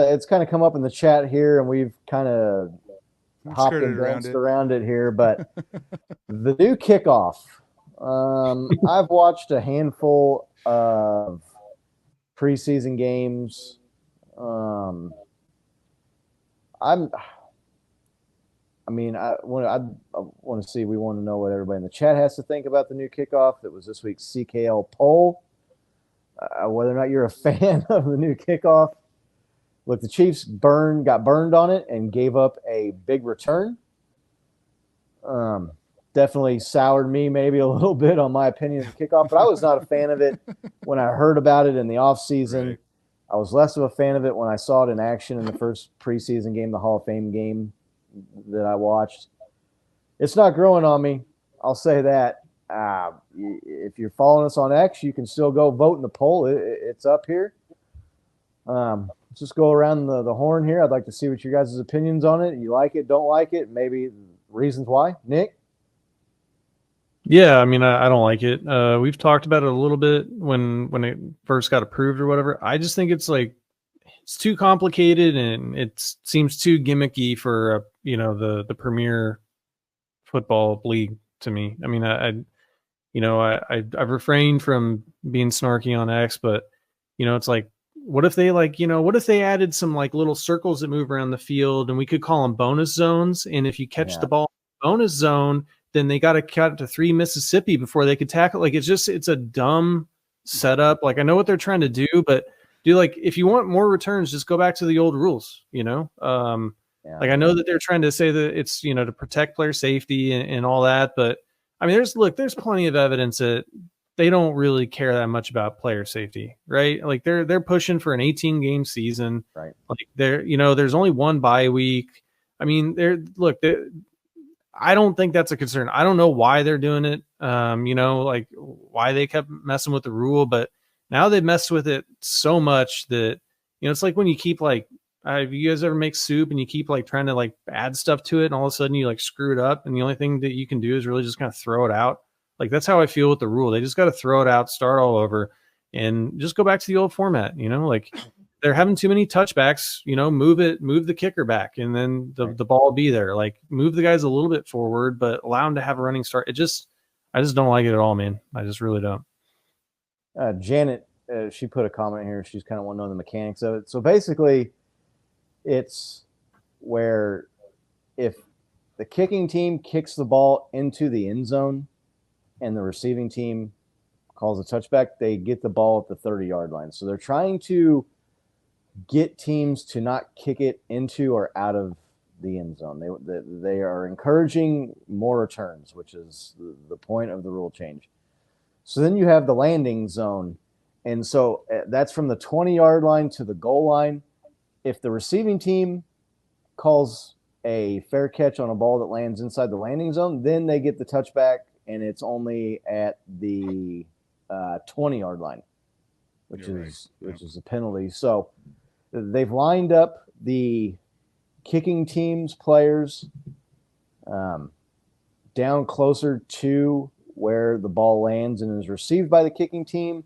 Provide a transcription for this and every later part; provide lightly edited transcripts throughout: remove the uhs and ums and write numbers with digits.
it's kind of come up in the chat here, and we've kind of We've hopped skirted and around danced it. around it here. But the new kickoff, I've watched a handful of preseason games. Um, I'm, I mean, I want to see. We want to know what everybody in the chat has to think about the new kickoff. It was this week's CKL poll. Whether or not you're a fan of the new kickoff. Look, the Chiefs got burned on it and gave up a big return. Definitely soured me maybe a little bit on my opinion of the kickoff, but I was not a fan of it when I heard about it in the offseason. Right. I was less of a fan of it when I saw it in action in the first preseason game, the Hall of Fame game that I watched. It's not growing on me. I'll say that. If you're following us on X, you can still go vote in the poll. It's up here. Let's just go around the horn here. I'd like to see what your guys' opinions on it. You like it, don't like it, maybe reasons why. Nick? Yeah, I mean, I don't like it. We've talked about it a little bit when it first got approved or whatever. I just think it's too complicated and it seems too gimmicky for the premier football league to me. I mean, I've refrained from being snarky on X, but it's like, what if they what if they added some like little circles that move around the field and we could call them bonus zones? And if you catch the ball in the bonus zone, then they got to cut to 3 Mississippi before they could tackle. Like, it's a dumb setup. Like, I know what they're trying to do, but like, if you want more returns, just go back to the old rules, Like, I know that they're trying to say that it's, to protect player safety and all that, but I mean, there's plenty of evidence that they don't really care that much about player safety, right? Like, they're pushing for an 18 game season. Right. Like, there's only one bye week. I mean, I don't think that's a concern. I don't know why they're doing it. Like why they kept messing with the rule, but now they've messed with it so much that, it's like when you keep like, you guys ever make soup and you keep like trying to like add stuff to it and all of a sudden you like screw it up and the only thing that you can do is really just kind of throw it out. Like, that's how I feel with the rule. They just got to throw it out, start all over, and just go back to the old format. Like, they're having too many touchbacks, move the kicker back and then the ball will be there. Like, move the guys a little bit forward, but allow them to have a running start. I just don't like it at all, man. I just really don't. Janet, she put a comment here. She's kind of want to know the mechanics of it. So basically, it's where if the kicking team kicks the ball into the end zone and the receiving team calls a touchback, they get the ball at the 30-yard line. So they're trying to get teams to not kick it into or out of the end zone. They are encouraging more returns, which is the point of the rule change. So then you have the landing zone. And so that's from the 20-yard line to the goal line. If the receiving team calls a fair catch on a ball that lands inside the landing zone, then they get the touchback, and it's only at the 20-yard line, which is a penalty. So they've lined up the kicking team's players down closer to where the ball lands and is received by the kicking team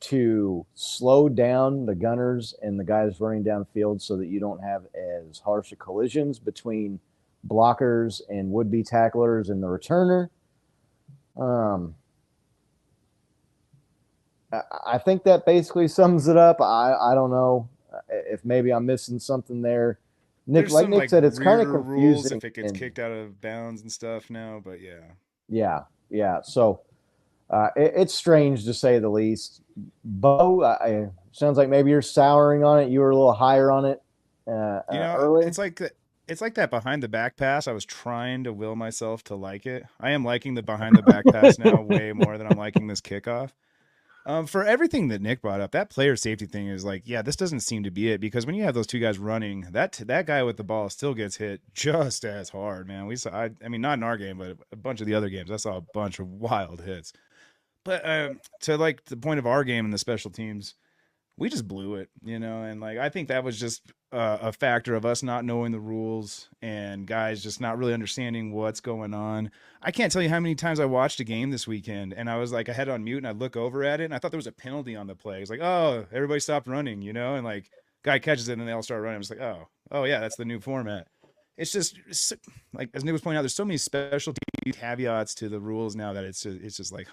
to slow down the gunners and the guys running downfield so that you don't have as harsh collisions between blockers and would-be tacklers and the returner. I think that basically sums it up. I don't know if maybe I'm missing something there. Nick, There's like some Nick said, it's kind of weirder rules confusing if it gets kicked out of bounds and stuff now, but yeah. So it's strange to say the least. Bo, sounds like maybe you're souring on it. You were a little higher on it earlier. it's like that behind the back pass. I was trying to will myself to like it. I am liking the behind the back pass now way more than I'm liking this kickoff. For everything that Nick brought up, that player safety thing is like, yeah, this doesn't seem to be it, because when you have those two guys running, that guy with the ball still gets hit just as hard, man. We saw, I mean, not in our game, but a bunch of the other games, I saw a bunch of wild hits. But to like the point of our game and the special teams, we just blew it, and like I think that was just a factor of us not knowing the rules and guys just not really understanding what's going on. I can't tell you how many times I watched a game this weekend and I was like, I had it on mute and I'd look over at it and I thought there was a penalty on the play. It's like, oh, everybody stopped running, and like guy catches it and they all start running. I'm just like, oh yeah, that's the new format. It's just like, as Nick was pointing out, there's so many specialty caveats to the rules now that it's just like,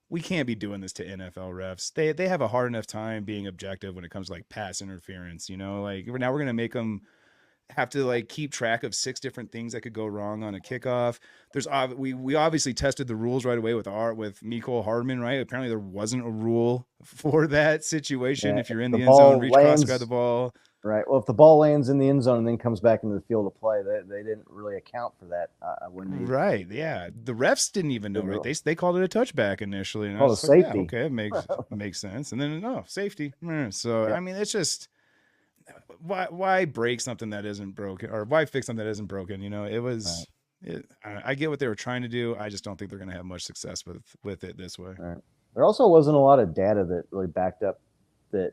we can't be doing this to NFL refs. They have a hard enough time being objective when it comes to like pass interference, like now we're going to make them have to like keep track of 6 different things that could go wrong on a kickoff. There's we obviously tested the rules right away with Mecole Hardman, right? Apparently there wasn't a rule for that situation. Yeah, if you're in the end zone, reach across, grab the ball. Right. Well, if the ball lands in the end zone and then comes back into the field of play, they didn't really account for that. Right. Yeah. The refs didn't even know. Right. They called it a touchback initially. And safety. Like, okay, it makes sense. And then safety. So I mean, it's just why break something that isn't broken, or why fix something that isn't broken? It was. Right. I get what they were trying to do. I just don't think they're going to have much success with it this way. Right. There also wasn't a lot of data that really backed up that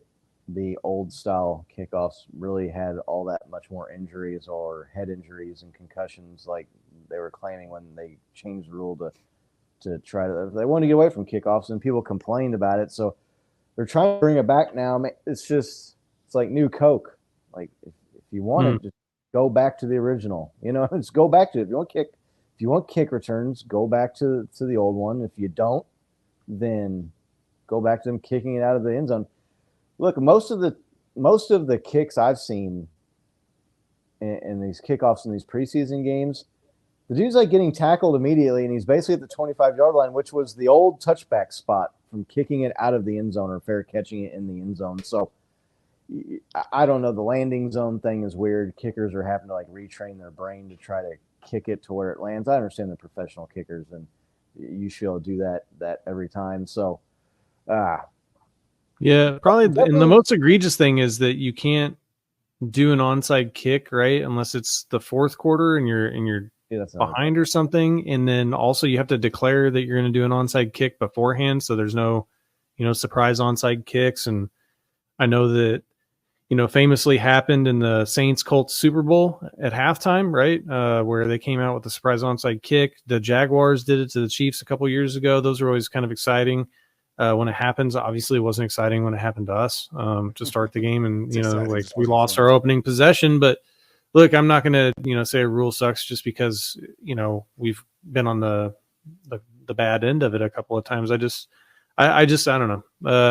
the old style kickoffs really had all that much more injuries or head injuries and concussions like they were claiming when they changed the rule to try to, they wanted to get away from kickoffs, and people complained about it. So they're trying to bring it back now. It's like new Coke. Like if you want it, just go back to the original, just go back to it. If you want kick returns, go back to the old one. If you don't, then go back to them kicking it out of the end zone. Look, most of the kicks I've seen in these kickoffs in these preseason games, the dude's like getting tackled immediately, and he's basically at the 25-yard line, which was the old touchback spot from kicking it out of the end zone or fair catching it in the end zone. So I don't know. The landing zone thing is weird. Kickers are having to like retrain their brain to try to kick it to where it lands. I understand the professional kickers, and you should do that every time. So, yeah, probably. And the most egregious thing is that you can't do an onside kick, right? Unless it's the fourth quarter and you're behind or something. And then also you have to declare that you're going to do an onside kick beforehand. So there's no, surprise onside kicks. And I know that, famously happened in the Saints-Colts Super Bowl at halftime, right? Where they came out with a surprise onside kick. The Jaguars did it to the Chiefs a couple years ago. Those are always kind of exciting. When it happens, obviously it wasn't exciting when it happened to us to start the game. And, we lost our opening possession, but look, I'm not going to, say a rule sucks just because, we've been on the bad end of it a couple of times. I don't know.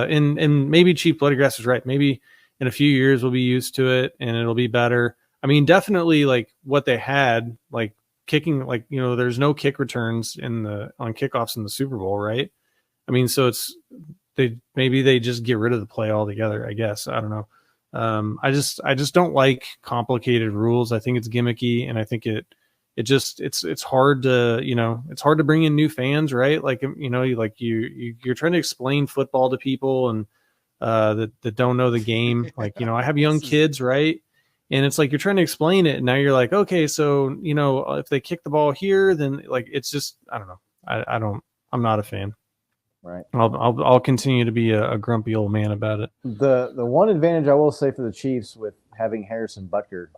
And maybe Chief Bloody Grass is right. Maybe in a few years we'll be used to it and it'll be better. I mean, definitely like what they had, like kicking, like, there's no kick returns on kickoffs in the Super Bowl, right? I mean, so maybe they just get rid of the play altogether, I guess. I don't know. I just don't like complicated rules. I think it's gimmicky, and I think it's hard to, it's hard to bring in new fans, right? Like, you're trying to explain football to people and that don't know the game. Like, I have young kids, right? And it's like you're trying to explain it, and now you're like, okay, so if they kick the ball here, then like it's just, I don't know. I'm not a fan. Right. I'll continue to be a grumpy old man about it. The one advantage I will say for the Chiefs with having Harrison Butker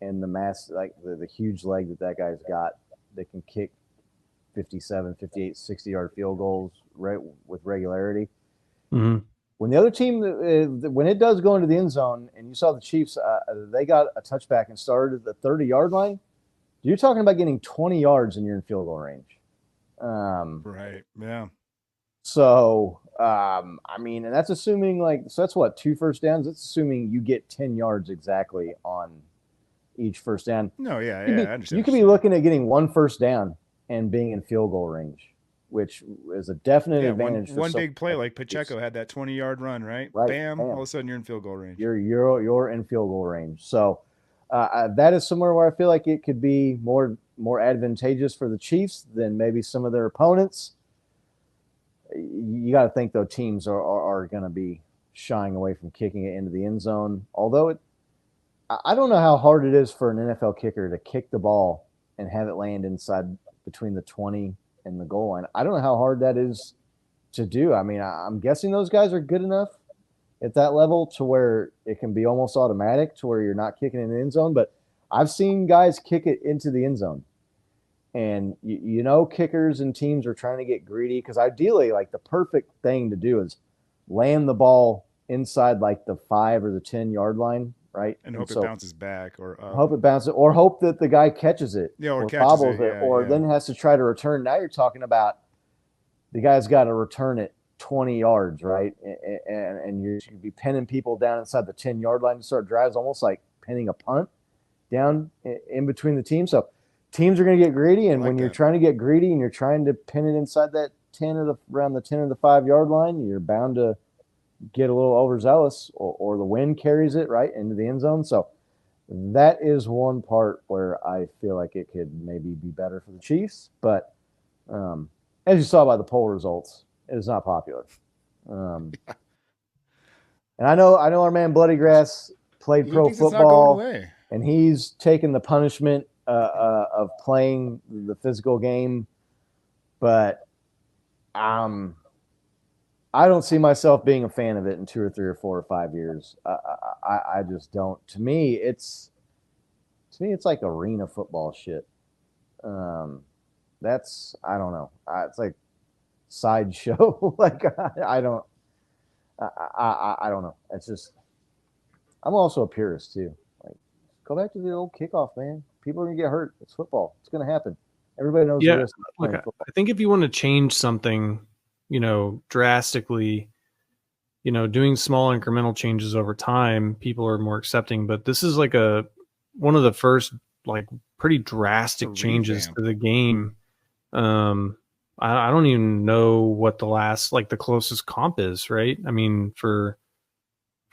and the mass, like the huge leg that guy's got, that can kick 57, 58, 60-yard field goals right with regularity. Mm-hmm. When the other team, when it does go into the end zone, and you saw the Chiefs, they got a touchback and started at the 30-yard line. You're talking about getting 20 yards and you're in field goal range. Right. Yeah. So, I mean, and that's assuming so that's what, 2 first downs? That's assuming you get 10 yards exactly on each first down. No, yeah, I understand. You could be looking at getting 1 first down and being in field goal range, which is a definite advantage. One big play like Pacheco had that 20-yard run, right? Bam, all of a sudden you're in field goal range. You're in field goal range. So that is somewhere where I feel like it could be more advantageous for the Chiefs than maybe some of their opponents. You got to think, though, teams are going to be shying away from kicking it into the end zone. Although I don't know how hard it is for an NFL kicker to kick the ball and have it land inside between the 20 and the goal line. I don't know how hard that is to do. I mean, I'm guessing those guys are good enough at that level to where it can be almost automatic to where you're not kicking in the end zone. But I've seen guys kick it into the end zone. And, kickers and teams are trying to get greedy because ideally, like, the perfect thing to do is land the ball inside like the 5 or the 10-yard line, right? And hope it bounces back or up. Hope it bounces, or hope that the guy catches it, Yeah, or catches bobbles it, yeah, or then has to try to return. Now you're talking about the guy's got to return it 20 yards, right? And you should be pinning people down inside the 10-yard line to start drives, almost like pinning a punt down in between the teams. So teams are going to get greedy, and when you're trying to get greedy and you're trying to pin it inside that 10 or around the 10 or the 5-yard line, you're bound to get a little overzealous, or the wind carries it right into the end zone. So that is one part where I feel like it could maybe be better for the Chiefs, but as you saw by the poll results, it is not popular. And I know our man Bloody Grass played pro football, and he's taken the punishment of playing the physical game, but I don't see myself being a fan of it in 2 or 3 or 4 or 5 years. I just don't. To me, it's like arena football shit. That's, I don't know. It's like sideshow. Like I don't know. It's just, I'm also a purist too. Like, go back to the old kickoff, man. People are gonna get hurt. It's football. It's gonna happen. Everybody knows the risk. Look, I think if you want to change something, drastically, doing small incremental changes over time, people are more accepting. But this is like one of the first like pretty drastic changes to the game. I don't even know what the last, like the closest comp is, right? I mean, for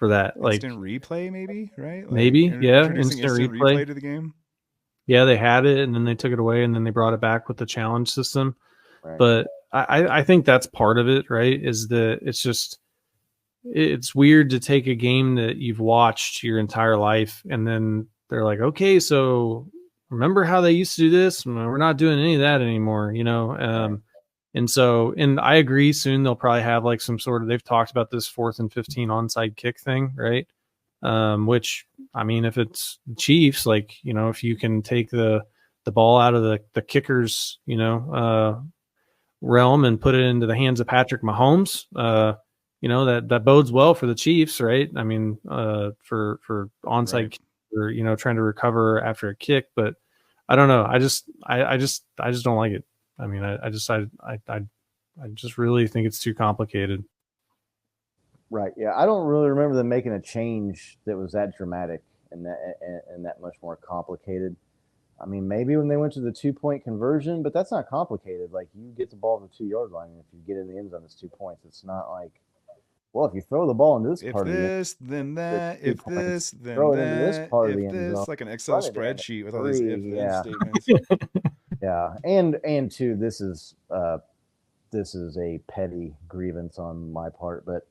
that, like instant replay, maybe, right? Like maybe, instant replay to the game. Yeah, they had it, and then they took it away, and then they brought it back with the challenge system. Right. But I think that's part of it, right? Is that it's weird to take a game that you've watched your entire life, and then they're like, okay, so remember how they used to do this? We're not doing any of that anymore, Right. And I agree, soon they'll probably have like some sort of, they've talked about this 4th and 15 onside kick thing, right? Which, I mean, if it's Chiefs, like, if you can take the ball out of the kicker's, realm and put it into the hands of Patrick Mahomes, that bodes well for the Chiefs, right? I mean, for onside, right. Or, trying to recover after a kick, but I don't know. I just don't like it. I mean, I just really think it's too complicated. Right. Yeah. I don't really remember them making a change that was that dramatic and that much more complicated. I mean, maybe when they went to the 2-point conversion, but that's not complicated. Like, you get the ball to the 2-yard line, and if you get in the end zone, it's 2 points. It's not like, well, if you throw the ball into this part of the end zone, then that, if this, then throw it that, into this part of the if end this, zone, like an Excel spreadsheet with all these if-then statements. Yeah, and too, this is a petty grievance on my part, but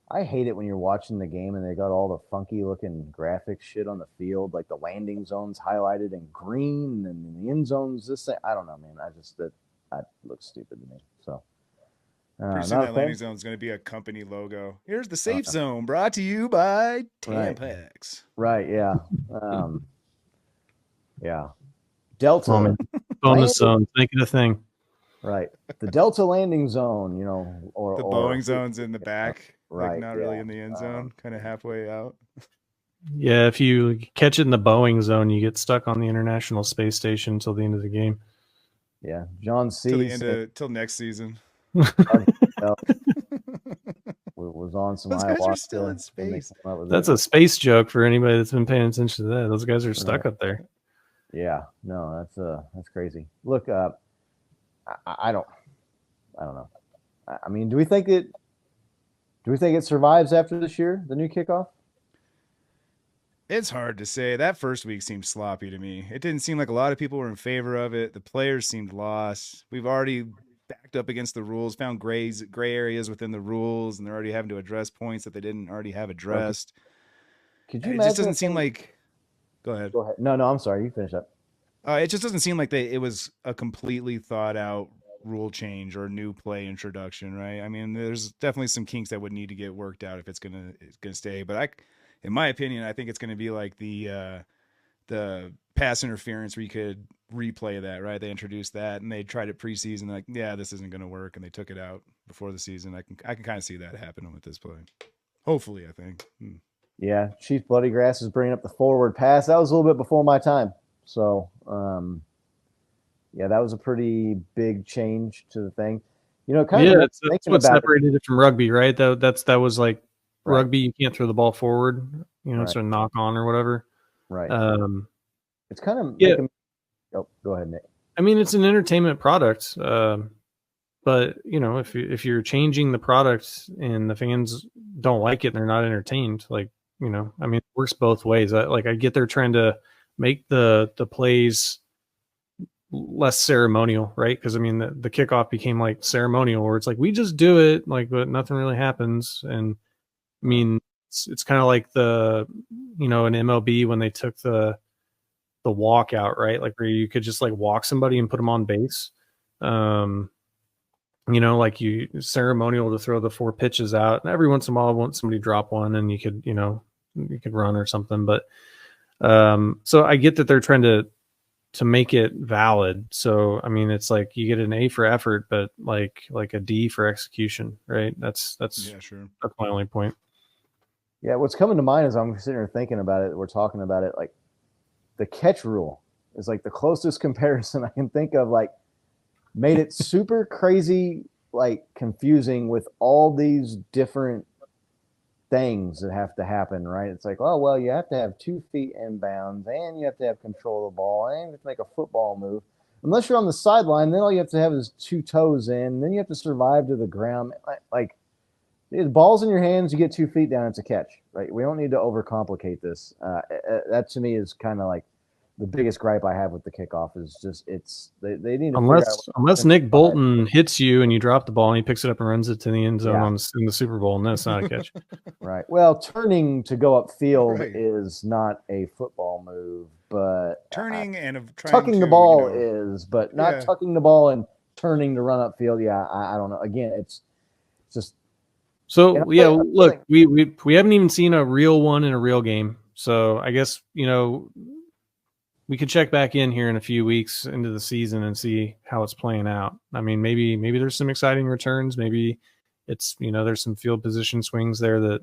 I hate it when you're watching the game and they got all the funky looking graphic shit on the field, like the landing zones highlighted in green and the end zones this thing. I don't know, man. That looks stupid to me. So pretty soon that landing zone is going to be a company logo. Here's the safe zone, brought to you by Tampax. Right. Yeah. Yeah. Delta bonus zones, make it a thing. Right. The Delta landing zone, or the Boeing zone's in the back. Right. Like not really in the end zone, kind of halfway out. Yeah, if you catch it in the Boeing zone, you get stuck on the International Space Station until the end of the game. Yeah, John C. Till next season. Was on some. Those guys are still in space. That's a space joke for anybody that's been paying attention to that. Those guys are stuck up there. Yeah, no, that's crazy. Look, I don't know. I mean, do we think it survives after this year, the new kickoff? It's hard to say. That first week seemed sloppy to me. It didn't seem like a lot of people were in favor of it. The players seemed lost. We've already backed up against the rules, found gray areas within the rules, and they're already having to address points that they didn't already have addressed. Could you it just doesn't seem like... Go ahead. No, I'm sorry. You finish up. It just doesn't seem like it was a completely thought out rule change or new play introduction, right? I mean, there's definitely some kinks that would need to get worked out if it's gonna stay. But in my opinion, I think it's gonna be like the pass interference where you could replay that, right? They introduced that and they tried it preseason, like, yeah, this isn't gonna work, and they took it out before the season. I can kind of see that happening with this play. Hopefully, I think. Yeah, Chief Bloody Grass is bringing up the forward pass. That was a little bit before my time. So, yeah, that was a pretty big change to the thing. You know, kind of that's thinking what about separated it from rugby, right? That was like Right. rugby. You can't throw the ball forward. You know, Right. it's a knock on or whatever. Right. It's kind of making. Oh, go ahead, Nick. I mean, it's an entertainment product, but you know, if you're changing the product and the fans don't like it and they're not entertained, like, you know, I mean, it works both ways. I get they're trying to make the plays less ceremonial, right? Because I mean, the kickoff became like ceremonial, where it's like we just do it, like, but nothing really happens. And I mean, it's kind of like the, you know, in MLB when they took the walkout, right? Like where you could just like walk somebody and put them on base. You know, like you ceremonial to throw the 4 pitches out. And every once in a while, want somebody drop one and you could, you know, you could run or something. But so I get that they're trying to make it valid. So I mean, it's like you get an A for effort, but like a D for execution, right? That's yeah, sure. That's my only point. Yeah, what's coming to mind as I'm sitting here thinking about it, we're talking about it, like the catch rule is like the closest comparison I can think of, like made it super crazy, like confusing with all these different things that have to happen, right? It's like, oh, well, you have to have 2 feet inbounds and you have to have control of the ball and you have to make a football move. Unless you're on the sideline, then all you have to have is 2 toes in, and then you have to survive to the ground. Like, the ball's in your hands, you get 2 feet down, it's a catch, right? We don't need to overcomplicate this. That to me is kind of like the biggest gripe I have with the kickoff is just they need to unless Nick Bolton hits you and you drop the ball and he picks it up and runs it to the end zone in the Super Bowl, and that's not a catch. Right. Well, turning to go upfield is not a football move, but turning and tucking the ball is, but not tucking the ball and turning to run upfield. Yeah, I don't know. Again, it's just. So look, we haven't even seen a real one in a real game. So I guess, you know, we could check back in here in a few weeks into the season and see how it's playing out. I mean, maybe there's some exciting returns. Maybe it's, you know, there's some field position swings there that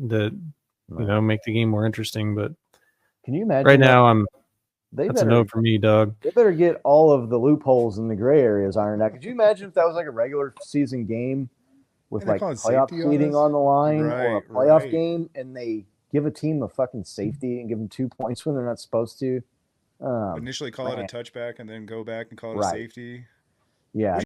you know, make the game more interesting. But can you imagine? Right now, that's a no for me, Doug. They better get all of the loopholes in the gray areas ironed out. Could you imagine if that was like a regular season game with like playoff seeding on the line, or a playoff game, and they give a team a fucking safety and give them 2 points when they're not supposed to? Initially call it a touchback and then go back and call it a safety. Yeah.